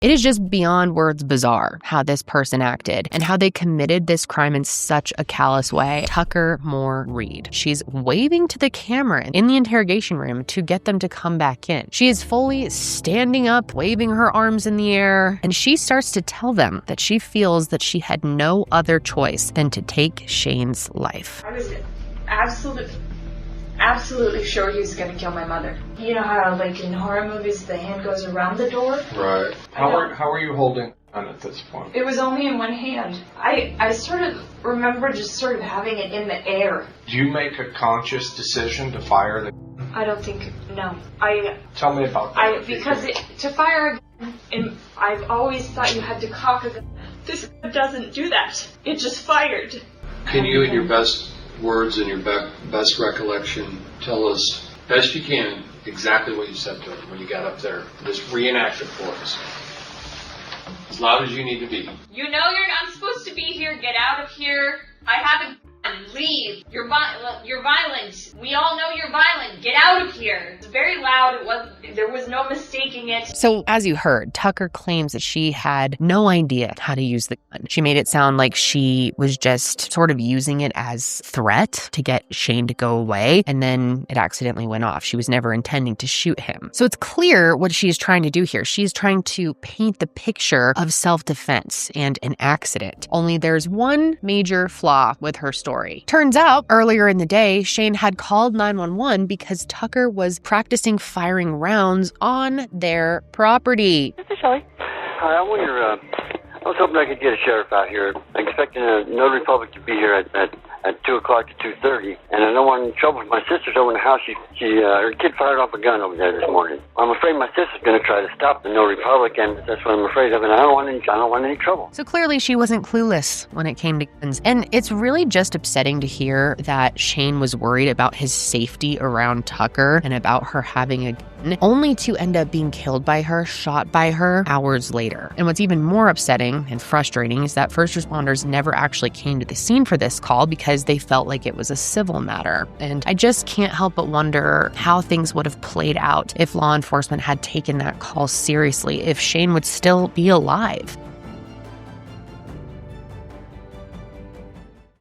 It is just beyond words bizarre how this person acted and how they committed this crime in such a callous way. Tucker Moore Reed. She's waving to the camera in the interrogation room to get them to come back in. She is fully standing up, waving her arms in the air, and she starts to tell them that she feels that she had no other choice than to take Shane's life. I was absolutely sure he was going to kill my mother. You know how, like in horror movies, the hand goes around the door? Right. How are you holding on at this point? It was only in one hand. I sort of remember just sort of having it in the air. Do you make a conscious decision to fire the... I don't think, no. Tell me about that. Because to fire a gun, and I've always thought you had to cock a gun. This doesn't do that. It just fired. Can you, in your best words and your best recollection, tell us, best you can, exactly what you said to him when you got up there? Just reenact it for us. As loud as you need to be. You know you're not supposed to be here. Get out of here. I haven't. Leave. You're violent. We all know you're violent. Get out of here. It's very loud. There was no mistaking it. So as you heard, Tucker claims that she had no idea how to use the gun. She made it sound like she was just sort of using it as threat to get Shane to go away, and then it accidentally went off. She was never intending to shoot him. So it's clear what she's trying to do here. She's trying to paint the picture of self-defense and an accident. Only there's one major flaw with her story. Turns out, earlier in the day, Shane had called 911 because Tucker was practicing firing rounds on their property. This is Shelley. Hi, I was hoping I could get a sheriff out here. I'm expecting a notary public to be here at 2 o'clock to 2:30, and I don't want any trouble. My sister's over in the house. Her kid fired off a gun over there this morning. I'm afraid my sister's going to try to stop the notary public, and that's what I'm afraid of, and I don't want any trouble. So clearly she wasn't clueless when it came to guns. And it's really just upsetting to hear that Shane was worried about his safety around Tucker and about her having a gun, only to end up being killed by her, shot by her hours later. And what's even more upsetting and frustrating is that first responders never actually came to the scene for this call because they felt like it was a civil matter. And I just can't help but wonder how things would have played out if law enforcement had taken that call seriously, if Shane would still be alive.